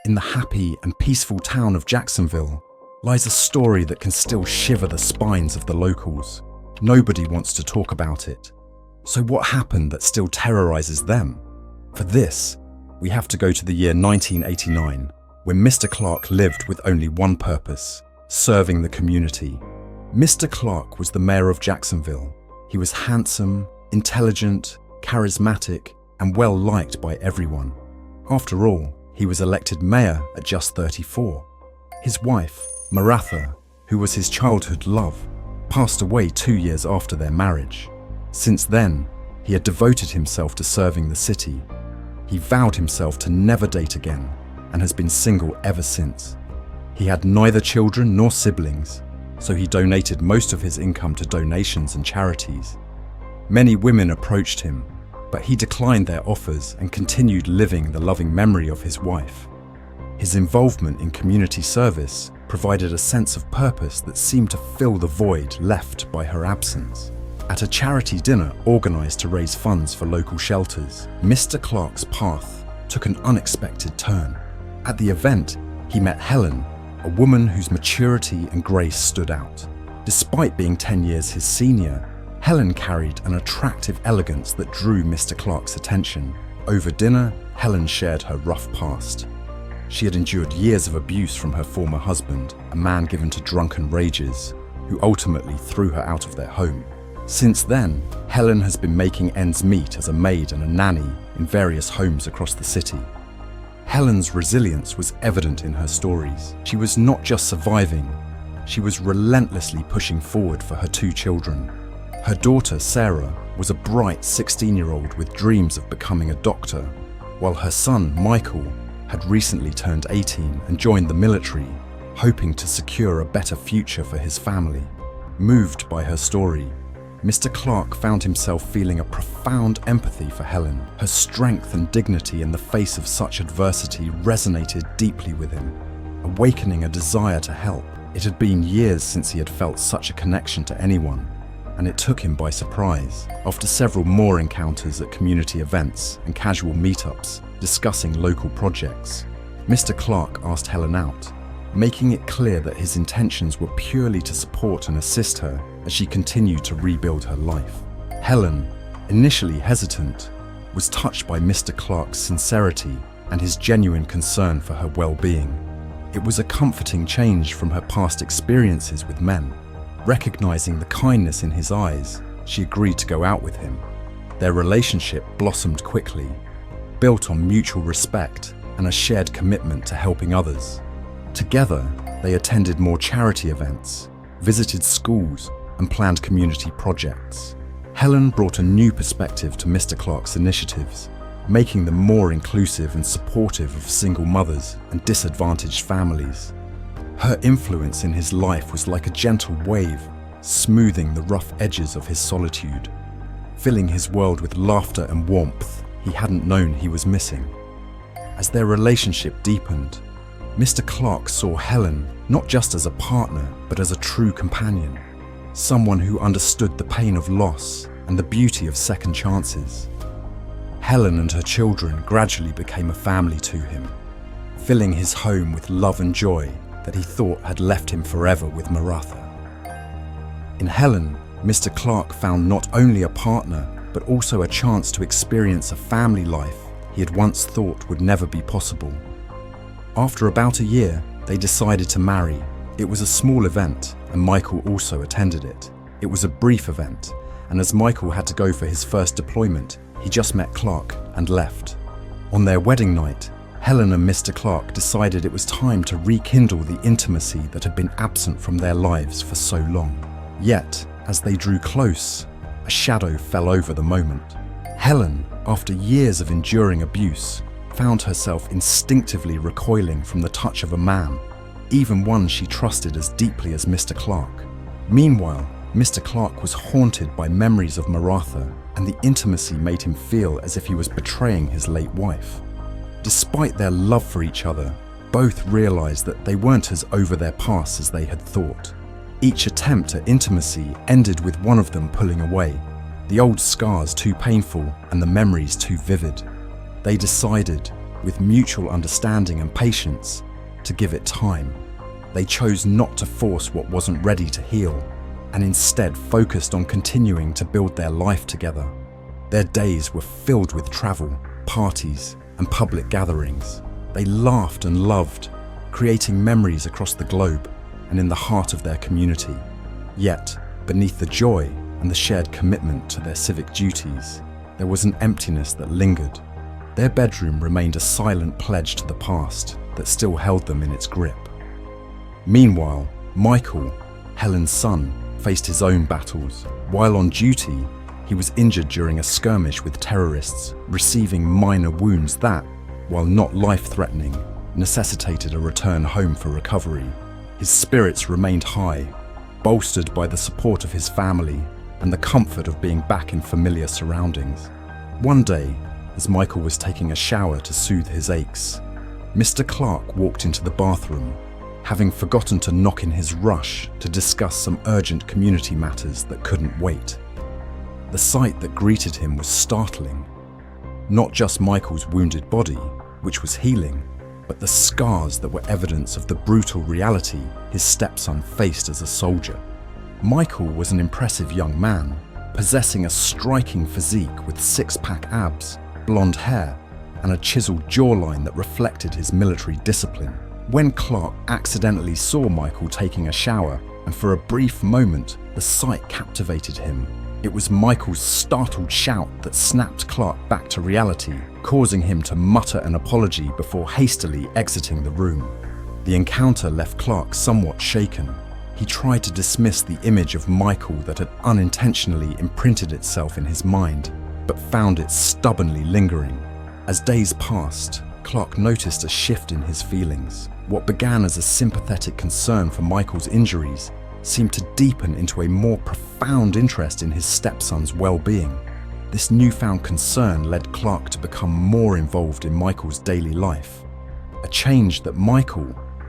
In the happy and peaceful town of Jacksonville lies a story that can still shiver the spines of the locals. Nobody wants to talk about it. So what happened that still terrorizes them? For this, we have to go to the year 1989, when Mr. Clarke lived with only one purpose: serving the community. Mr. Clarke was the mayor of Jacksonville. He was handsome, intelligent, charismatic, and well liked by everyone. After all, he was elected mayor at just 34. His wife, Maratha, who was his childhood love, passed away 2 years after their marriage. Since then, he had devoted himself to serving the city. He vowed himself to never date again and has been single ever since. He had neither children nor siblings, so he donated most of his income to donations and charities. Many women approached him, but he declined their offers and continued living the loving memory of his wife. His involvement in community service provided a sense of purpose that seemed to fill the void left by her absence. At a charity dinner organised to raise funds for local shelters, Mr. Clarke's path took an unexpected turn. At the event, he met Helen, a woman whose maturity and grace stood out. Despite being 10 years his senior, Helen carried an attractive elegance that drew Mr. Clarke's attention. Over dinner, Helen shared her rough past. She had endured years of abuse from her former husband, a man given to drunken rages, who ultimately threw her out of their home. Since then, Helen has been making ends meet as a maid and a nanny in various homes across the city. Helen's resilience was evident in her stories. She was not just surviving, she was relentlessly pushing forward for her 2 children. Her daughter, Sarah, was a bright 16-year-old with dreams of becoming a doctor, while her son, Michael, had recently turned 18 and joined the military, hoping to secure a better future for his family. Moved by her story, Mr. Clarke found himself feeling a profound empathy for Helen. Her strength and dignity in the face of such adversity resonated deeply with him, awakening a desire to help. It had been years since he had felt such a connection to anyone, and it took him by surprise. After several more encounters at community events and casual meetups discussing local projects, Mr. Clarke asked Helen out, making it clear that his intentions were purely to support and assist her as she continued to rebuild her life. Helen, initially hesitant, was touched by Mr. Clarke's sincerity and his genuine concern for her well-being. It was a comforting change from her past experiences with men. Recognizing the kindness in his eyes, she agreed to go out with him. Their relationship blossomed quickly, built on mutual respect and a shared commitment to helping others. Together, they attended more charity events, visited schools, and planned community projects. Helen brought a new perspective to Mr. Clarke's initiatives, making them more inclusive and supportive of single mothers and disadvantaged families. Her influence in his life was like a gentle wave, smoothing the rough edges of his solitude, filling his world with laughter and warmth he hadn't known he was missing. As their relationship deepened, Mr. Clarke saw Helen not just as a partner, but as a true companion, someone who understood the pain of loss and the beauty of second chances. Helen and her children gradually became a family to him, filling his home with love and joy that he thought had left him forever with Maratha. In Helen, Mr. Clarke found not only a partner, but also a chance to experience a family life he had once thought would never be possible. After about a year, they decided to marry. It was a small event, and Michael also attended it. It was a brief event, and as Michael had to go for his first deployment, he just met Clarke and left. On their wedding night, Helen and Mr. Clarke decided it was time to rekindle the intimacy that had been absent from their lives for so long. Yet, as they drew close, a shadow fell over the moment. Helen, after years of enduring abuse, found herself instinctively recoiling from the touch of a man, even one she trusted as deeply as Mr. Clarke. Meanwhile, Mr. Clarke was haunted by memories of Maratha, and the intimacy made him feel as if he was betraying his late wife. Despite their love for each other, both realized that they weren't as over their past as they had thought. Each attempt at intimacy ended with one of them pulling away, the old scars too painful and the memories too vivid. They decided, with mutual understanding and patience, to give it time. They chose not to force what wasn't ready to heal, and instead focused on continuing to build their life together. Their days were filled with travel, parties, and public gatherings. They laughed and loved, creating memories across the globe and in the heart of their community. Yet, beneath the joy and the shared commitment to their civic duties, there was an emptiness that lingered. Their bedroom remained a silent pledge to the past that still held them in its grip. Meanwhile, Michael, Helen's son, faced his own battles. While on duty, he was injured during a skirmish with terrorists, receiving minor wounds that, while not life-threatening, necessitated a return home for recovery. His spirits remained high, bolstered by the support of his family and the comfort of being back in familiar surroundings. One day, as Michael was taking a shower to soothe his aches, Mr. Clarke walked into the bathroom, having forgotten to knock in his rush to discuss some urgent community matters that couldn't wait. The sight that greeted him was startling. Not just Michael's wounded body, which was healing, but the scars that were evidence of the brutal reality his stepson faced as a soldier. Michael was an impressive young man, possessing a striking physique with six-pack abs, blonde hair, and a chiseled jawline that reflected his military discipline. When Clarke accidentally saw Michael taking a shower, and for a brief moment, the sight captivated him. It was Michael's startled shout that snapped Clarke back to reality, causing him to mutter an apology before hastily exiting the room. The encounter left Clarke somewhat shaken. He tried to dismiss the image of Michael that had unintentionally imprinted itself in his mind, but found it stubbornly lingering. As days passed, Clarke noticed a shift in his feelings. What began as a sympathetic concern for Michael's injuries seemed to deepen into a more profound interest in his stepson's well-being. This newfound concern led Clarke to become more involved in Michael's daily life, a change that Michael,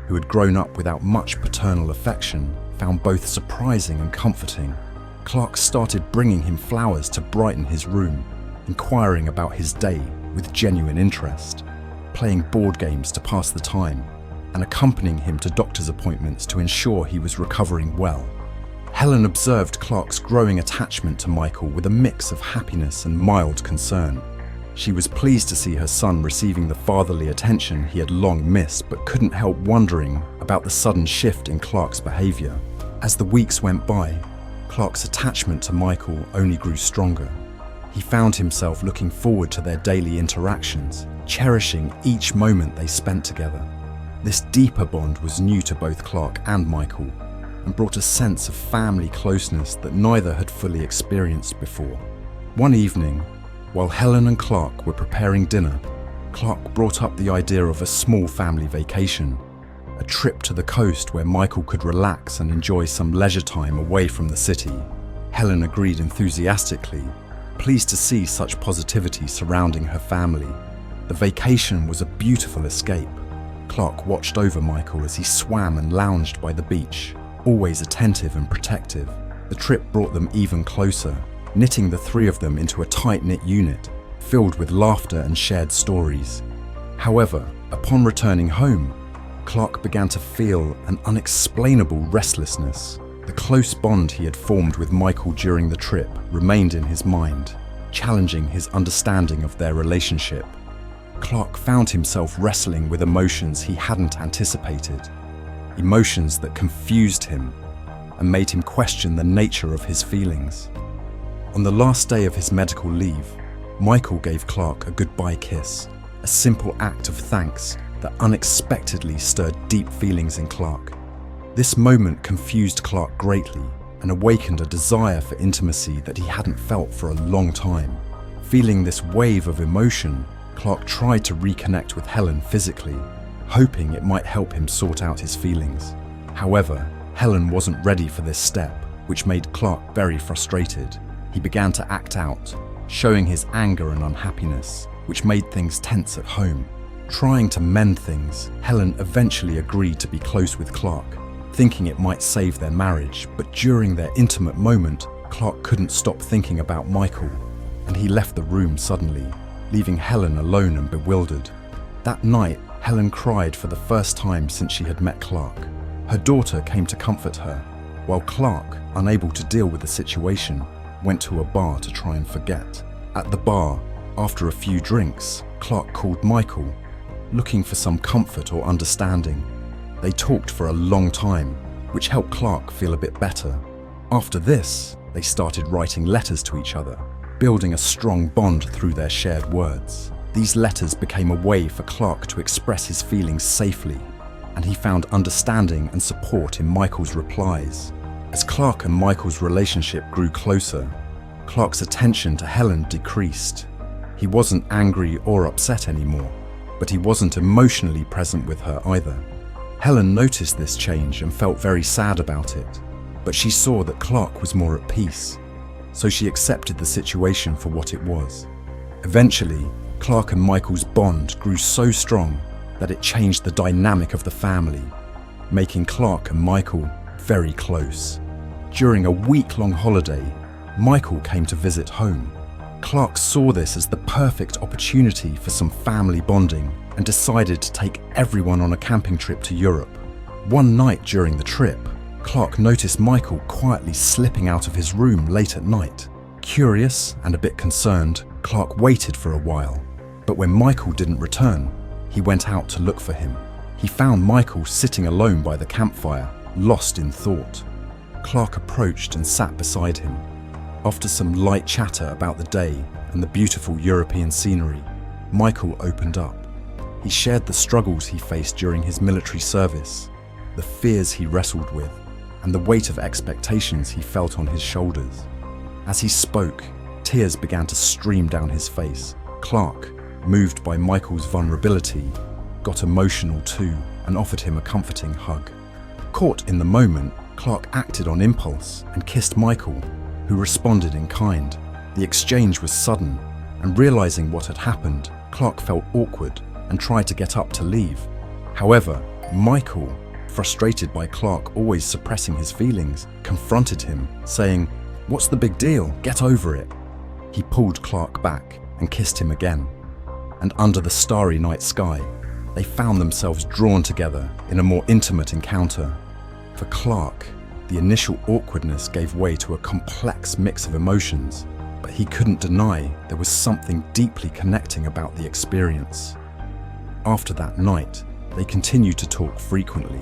who had grown up without much paternal affection, found both surprising and comforting. Clarke started bringing him flowers to brighten his room, inquiring about his day with genuine interest, playing board games to pass the time, and accompanying him to doctor's appointments to ensure he was recovering well. Helen observed Clarke's growing attachment to Michael with a mix of happiness and mild concern. She was pleased to see her son receiving the fatherly attention he had long missed, but couldn't help wondering about the sudden shift in Clarke's behaviour. As the weeks went by, Clarke's attachment to Michael only grew stronger. He found himself looking forward to their daily interactions, cherishing each moment they spent together. This deeper bond was new to both Clarke and Michael, and brought a sense of family closeness that neither had fully experienced before. One evening, while Helen and Clarke were preparing dinner, Clarke brought up the idea of a small family vacation, a trip to the coast where Michael could relax and enjoy some leisure time away from the city. Helen agreed enthusiastically, pleased to see such positivity surrounding her family. The vacation was a beautiful escape. Clarke watched over Michael as he swam and lounged by the beach, always attentive and protective. The trip brought them even closer, knitting the three of them into a tight-knit unit, filled with laughter and shared stories. However, upon returning home, Clarke began to feel an unexplainable restlessness. The close bond he had formed with Michael during the trip remained in his mind, challenging his understanding of their relationship. Clarke found himself wrestling with emotions he hadn't anticipated, emotions that confused him and made him question the nature of his feelings. On the last day of his medical leave, Michael gave Clarke a goodbye kiss, a simple act of thanks that unexpectedly stirred deep feelings in Clarke. This moment confused Clarke greatly and awakened a desire for intimacy that he hadn't felt for a long time. Feeling this wave of emotion, Clarke tried to reconnect with Helen physically, hoping it might help him sort out his feelings. However, Helen wasn't ready for this step, which made Clarke very frustrated. He began to act out, showing his anger and unhappiness, which made things tense at home. Trying to mend things, Helen eventually agreed to be close with Clarke, thinking it might save their marriage, but during their intimate moment, Clarke couldn't stop thinking about Michael, and he left the room suddenly, leaving Helen alone and bewildered. That night, Helen cried for the first time since she had met Clarke. Her daughter came to comfort her, while Clarke, unable to deal with the situation, went to a bar to try and forget. At the bar, after a few drinks, Clarke called Michael, looking for some comfort or understanding. They talked for a long time, which helped Clarke feel a bit better. After this, they started writing letters to each other, building a strong bond through their shared words. These letters became a way for Clarke to express his feelings safely, and he found understanding and support in Michael's replies. As Clarke and Michael's relationship grew closer, Clarke's attention to Helen decreased. He wasn't angry or upset anymore, but he wasn't emotionally present with her either. Helen noticed this change and felt very sad about it, but she saw that Clarke was more at peace, so she accepted the situation for what it was. Eventually, Clarke and Michael's bond grew so strong that it changed the dynamic of the family, making Clarke and Michael very close. During a week-long holiday, Michael came to visit home. Clarke saw this as the perfect opportunity for some family bonding and decided to take everyone on a camping trip to Europe. One night during the trip, Clarke noticed Michael quietly slipping out of his room late at night. Curious and a bit concerned, Clarke waited for a while, but when Michael didn't return, he went out to look for him. He found Michael sitting alone by the campfire, lost in thought. Clarke approached and sat beside him. After some light chatter about the day and the beautiful European scenery, Michael opened up. He shared the struggles he faced during his military service, the fears he wrestled with, and the weight of expectations he felt on his shoulders. As he spoke, tears began to stream down his face. Clarke, moved by Michael's vulnerability, got emotional too and offered him a comforting hug. Caught in the moment, Clarke acted on impulse and kissed Michael, who responded in kind. The exchange was sudden, and realizing what had happened, Clarke felt awkward and tried to get up to leave. However, Michael, frustrated by Clarke always suppressing his feelings, confronted him, saying, "What's the big deal? Get over it." He pulled Clarke back and kissed him again. And under the starry night sky, they found themselves drawn together in a more intimate encounter. For Clarke, the initial awkwardness gave way to a complex mix of emotions, but he couldn't deny there was something deeply connecting about the experience. After that night, they continued to talk frequently.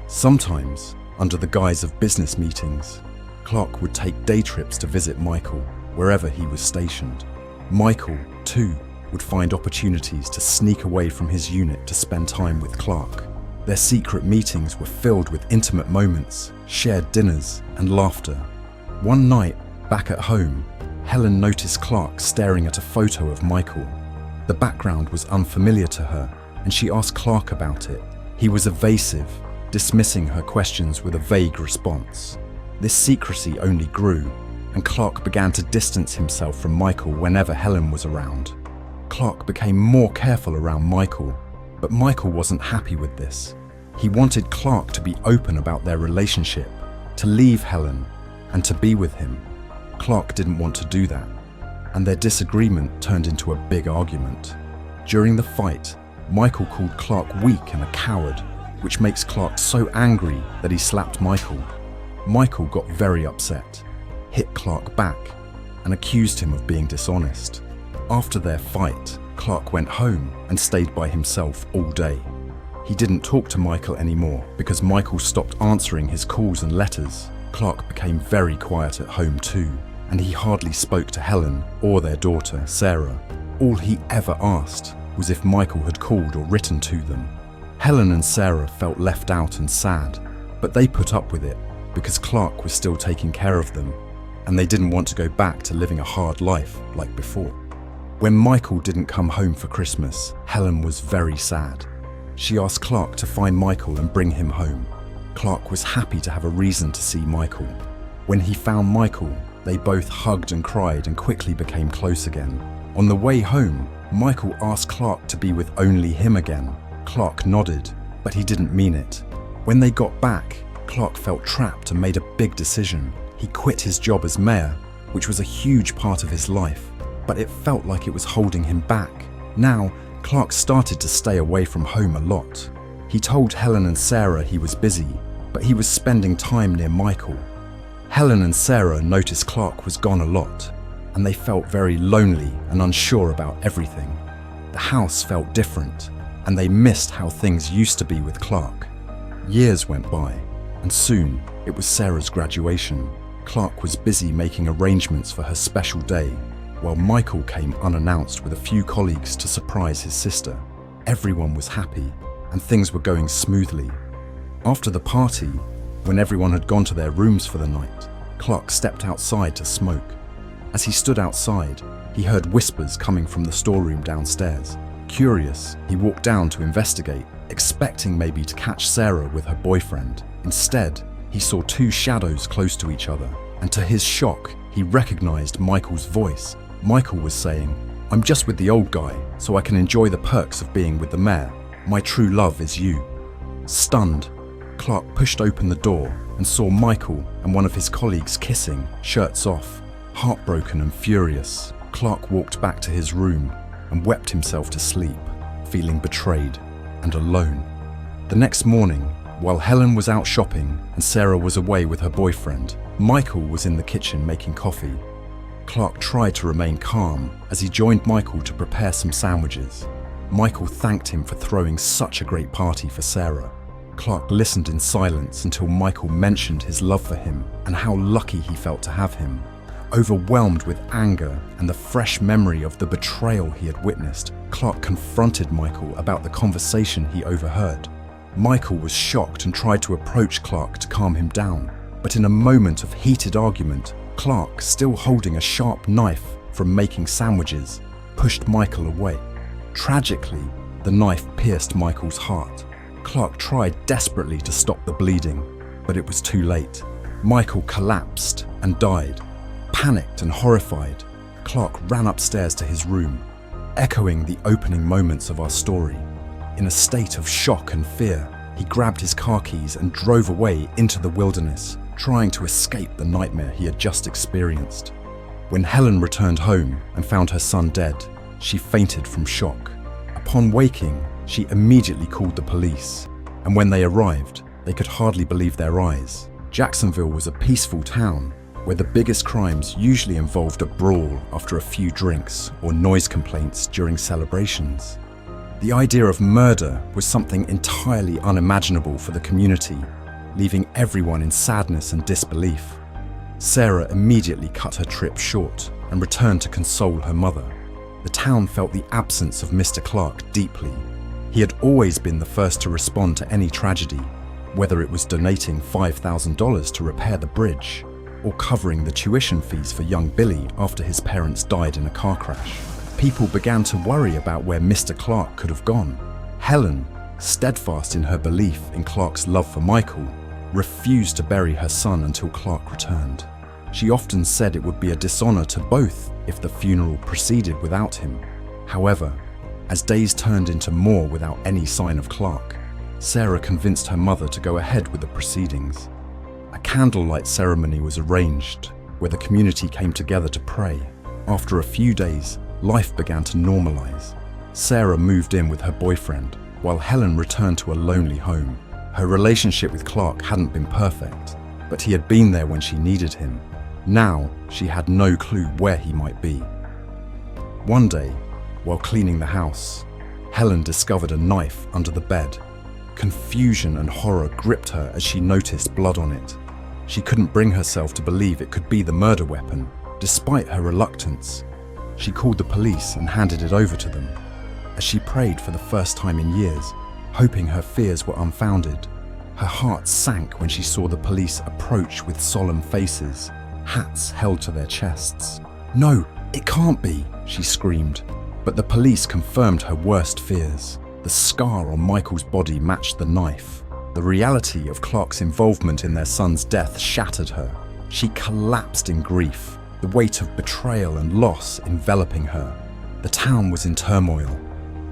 Sometimes, under the guise of business meetings, Clarke would take day trips to visit Michael wherever he was stationed. Michael, too, would find opportunities to sneak away from his unit to spend time with Clarke. Their secret meetings were filled with intimate moments, shared dinners, and laughter. One night, back at home, Helen noticed Clarke staring at a photo of Michael. The background was unfamiliar to her, and she asked Clarke about it. He was evasive, dismissing her questions with a vague response. This secrecy only grew, and Clarke began to distance himself from Michael whenever Helen was around. Clarke became more careful around Michael, but Michael wasn't happy with this. He wanted Clarke to be open about their relationship, to leave Helen, and to be with him. Clarke didn't want to do that, and their disagreement turned into a big argument. During the fight, Michael called Clarke weak and a coward, which makes Clarke so angry that he slapped Michael. Michael got very upset, hit Clarke back, and accused him of being dishonest. After their fight, Clarke went home and stayed by himself all day. He didn't talk to Michael anymore because Michael stopped answering his calls and letters. Clarke became very quiet at home too, and he hardly spoke to Helen or their daughter, Sarah. All he ever asked was if Michael had called or written to them. Helen and Sarah felt left out and sad, but they put up with it because Clarke was still taking care of them, and they didn't want to go back to living a hard life like before. When Michael didn't come home for Christmas, Helen was very sad. She asked Clarke to find Michael and bring him home. Clarke was happy to have a reason to see Michael. When he found Michael, they both hugged and cried and quickly became close again. On the way home, Michael asked Clarke to be with only him again. Clarke nodded, but he didn't mean it. When they got back, Clarke felt trapped and made a big decision. He quit his job as mayor, which was a huge part of his life, but it felt like it was holding him back. Now, Clarke started to stay away from home a lot. He told Helen and Sarah he was busy, but he was spending time near Michael. Helen and Sarah noticed Clarke was gone a lot, and they felt very lonely and unsure about everything. The house felt different, and they missed how things used to be with Clarke. Years went by, and soon it was Sarah's graduation. Clarke was busy making arrangements for her special day, while Michael came unannounced with a few colleagues to surprise his sister. Everyone was happy, and things were going smoothly. After the party, when everyone had gone to their rooms for the night, Clarke stepped outside to smoke. As he stood outside, he heard whispers coming from the storeroom downstairs. Curious, he walked down to investigate, expecting maybe to catch Sarah with her boyfriend. Instead, he saw two shadows close to each other, and to his shock, he recognized Michael's voice. Michael was saying, "I'm just with the old guy, so I can enjoy the perks of being with the mayor. My true love is you." Stunned, Clarke pushed open the door and saw Michael and one of his colleagues kissing, shirts off. Heartbroken and furious, Clarke walked back to his room and wept himself to sleep, feeling betrayed and alone. The next morning, while Helen was out shopping and Sarah was away with her boyfriend, Michael was in the kitchen making coffee. Clarke tried to remain calm as he joined Michael to prepare some sandwiches. Michael thanked him for throwing such a great party for Sarah. Clarke listened in silence until Michael mentioned his love for him and how lucky he felt to have him. Overwhelmed with anger and the fresh memory of the betrayal he had witnessed, Clarke confronted Michael about the conversation he overheard. Michael was shocked and tried to approach Clarke to calm him down, but in a moment of heated argument, Clarke, still holding a sharp knife from making sandwiches, pushed Michael away. Tragically, the knife pierced Michael's heart. Clarke tried desperately to stop the bleeding, but it was too late. Michael collapsed and died. Panicked and horrified, Clarke ran upstairs to his room, echoing the opening moments of our story. In a state of shock and fear, he grabbed his car keys and drove away into the wilderness, trying to escape the nightmare he had just experienced. When Helen returned home and found her son dead, she fainted from shock. Upon waking, she immediately called the police, and when they arrived, they could hardly believe their eyes. Jacksonville was a peaceful town, where the biggest crimes usually involved a brawl after a few drinks or noise complaints during celebrations. The idea of murder was something entirely unimaginable for the community, leaving everyone in sadness and disbelief. Sarah immediately cut her trip short and returned to console her mother. The town felt the absence of Mr. Clarke deeply. He had always been the first to respond to any tragedy, whether it was donating $5,000 to repair the bridge or covering the tuition fees for young Billy after his parents died in a car crash. People began to worry about where Mr. Clarke could have gone. Helen, steadfast in her belief in Clarke's love for Michael, refused to bury her son until Clarke returned. She often said it would be a dishonor to both if the funeral proceeded without him. However, as days turned into more without any sign of Clarke, Sarah convinced her mother to go ahead with the proceedings. A candlelight ceremony was arranged, where the community came together to pray. After a few days, life began to normalize. Sarah moved in with her boyfriend, while Helen returned to a lonely home. Her relationship with Clarke hadn't been perfect, but he had been there when she needed him. Now, she had no clue where he might be. One day, while cleaning the house, Helen discovered a knife under the bed. Confusion and horror gripped her as she noticed blood on it. She couldn't bring herself to believe it could be the murder weapon. Despite her reluctance, she called the police and handed it over to them. As she prayed for the first time in years, hoping her fears were unfounded, her heart sank when she saw the police approach with solemn faces, hats held to their chests. "No, it can't be," she screamed. But the police confirmed her worst fears. The scar on Michael's body matched the knife. The reality of Clarke's involvement in their son's death shattered her. She collapsed in grief, the weight of betrayal and loss enveloping her. The town was in turmoil.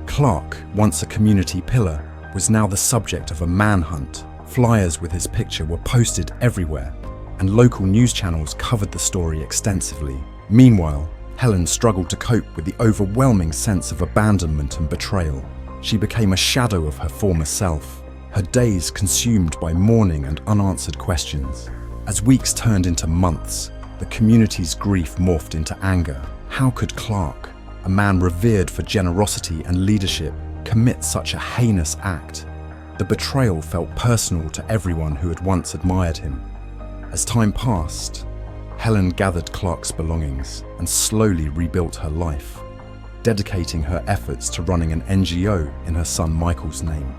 Clarke, once a community pillar, was now the subject of a manhunt. Flyers with his picture were posted everywhere, and local news channels covered the story extensively. Meanwhile, Helen struggled to cope with the overwhelming sense of abandonment and betrayal. She became a shadow of her former self, her days consumed by mourning and unanswered questions. As weeks turned into months, the community's grief morphed into anger. How could Clarke, a man revered for generosity and leadership, commit such a heinous act? The betrayal felt personal to everyone who had once admired him. As time passed, Helen gathered Clarke's belongings and slowly rebuilt her life, dedicating her efforts to running an NGO in her son Michael's name.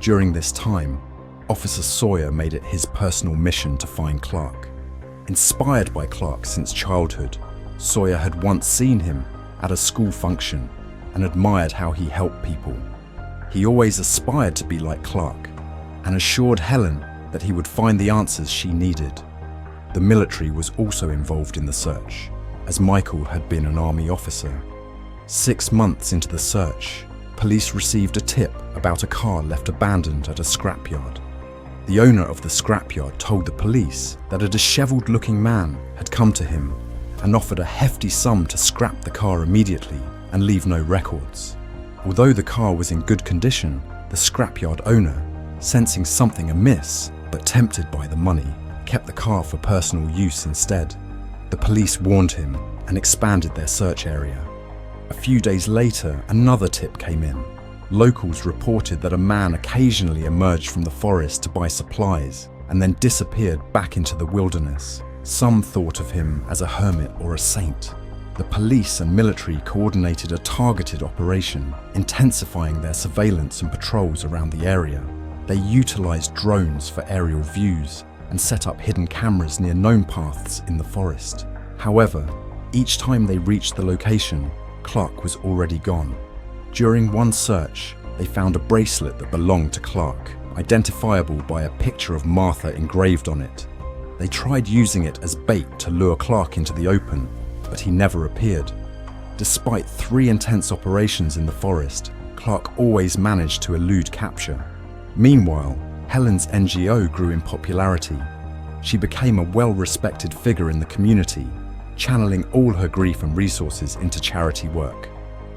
During this time, Officer Sawyer made it his personal mission to find Clarke. Inspired by Clarke since childhood, Sawyer had once seen him at a school function and admired how he helped people. He always aspired to be like Clarke and assured Helen that he would find the answers she needed. The military was also involved in the search, as Michael had been an army officer. 6 months into the search, police received a tip about a car left abandoned at a scrapyard. The owner of the scrapyard told the police that a disheveled-looking man had come to him and offered a hefty sum to scrap the car immediately and leave no records. Although the car was in good condition, the scrapyard owner, sensing something amiss but tempted by the money, kept the car for personal use instead. The police warned him and expanded their search area. A few days later, another tip came in. Locals reported that a man occasionally emerged from the forest to buy supplies and then disappeared back into the wilderness. Some thought of him as a hermit or a saint. The police and military coordinated a targeted operation, intensifying their surveillance and patrols around the area. They utilized drones for aerial views and set up hidden cameras near known paths in the forest. However, each time they reached the location, Clarke was already gone. During one search, they found a bracelet that belonged to Clarke, identifiable by a picture of Martha engraved on it. They tried using it as bait to lure Clarke into the open, but he never appeared. Despite 3 intense operations in the forest, Clarke always managed to elude capture. Meanwhile, Helen's NGO grew in popularity. She became a well-respected figure in the community, channeling all her grief and resources into charity work.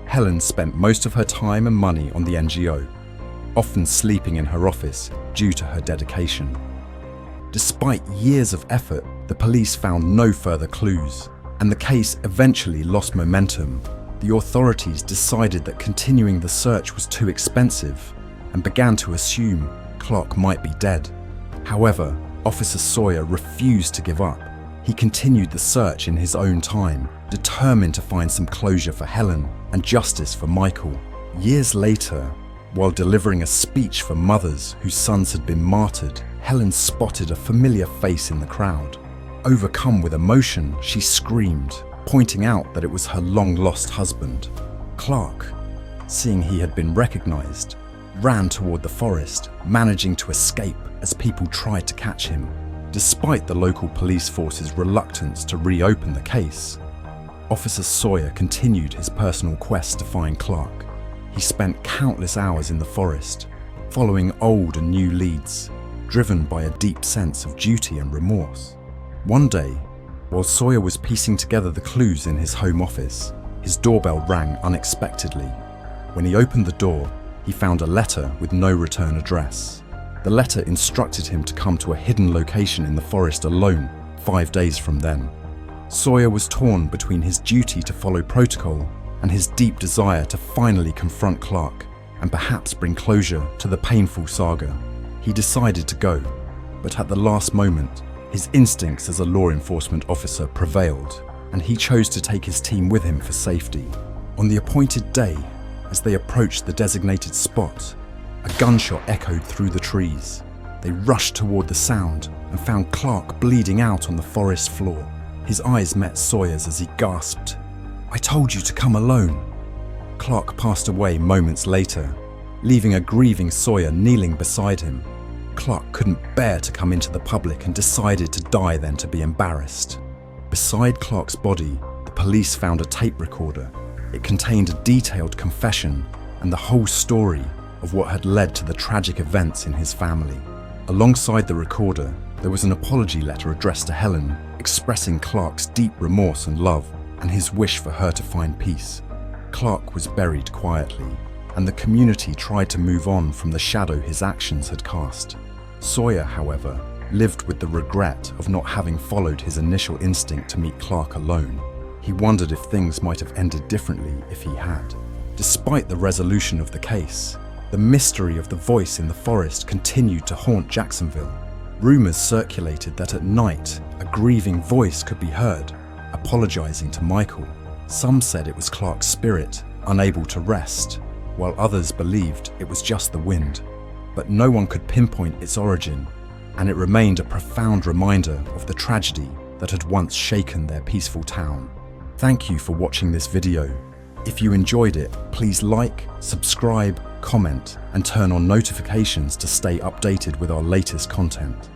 Helen spent most of her time and money on the NGO, often sleeping in her office due to her dedication. Despite years of effort, the police found no further clues, and the case eventually lost momentum. The authorities decided that continuing the search was too expensive and began to assume Clarke might be dead. However, Officer Sawyer refused to give up. He continued the search in his own time, determined to find some closure for Helen and justice for Michael. Years later, while delivering a speech for mothers whose sons had been martyred, Helen spotted a familiar face in the crowd. Overcome with emotion, she screamed, pointing out that it was her long-lost husband. Clarke, seeing he had been recognized, ran toward the forest, managing to escape as people tried to catch him. Despite the local police force's reluctance to reopen the case, Officer Sawyer continued his personal quest to find Clarke. He spent countless hours in the forest, following old and new leads, driven by a deep sense of duty and remorse. One day, while Sawyer was piecing together the clues in his home office, his doorbell rang unexpectedly. When he opened the door, he found a letter with no return address. The letter instructed him to come to a hidden location in the forest alone 5 days from then. Sawyer was torn between his duty to follow protocol and his deep desire to finally confront Clarke and perhaps bring closure to the painful saga. He decided to go, but at the last moment, his instincts as a law enforcement officer prevailed, and he chose to take his team with him for safety. On the appointed day, as they approached the designated spot, a gunshot echoed through the trees. They rushed toward the sound and found Clarke bleeding out on the forest floor. His eyes met Sawyer's as he gasped, "I told you to come alone." Clarke passed away moments later, leaving a grieving Sawyer kneeling beside him. Clarke couldn't bear to come into the public and decided to die then to be embarrassed. Beside Clarke's body, the police found a tape recorder. It contained a detailed confession and the whole story of what had led to the tragic events in his family. Alongside the recorder, there was an apology letter addressed to Helen, expressing Clarke's deep remorse and love. and his wish for her to find peace. Clarke was buried quietly, and the community tried to move on from the shadow his actions had cast. Sawyer, however, lived with the regret of not having followed his initial instinct to meet Clarke alone. He wondered if things might have ended differently if he had. Despite the resolution of the case, the mystery of the voice in the forest continued to haunt Jacksonville. Rumors circulated that at night, a grieving voice could be heard, apologizing to Michael. Some said it was Clarke's spirit, unable to rest, while others believed it was just the wind. But no one could pinpoint its origin, and it remained a profound reminder of the tragedy that had once shaken their peaceful town. Thank you for watching this video. If you enjoyed it, please like, subscribe, comment, and turn on notifications to stay updated with our latest content.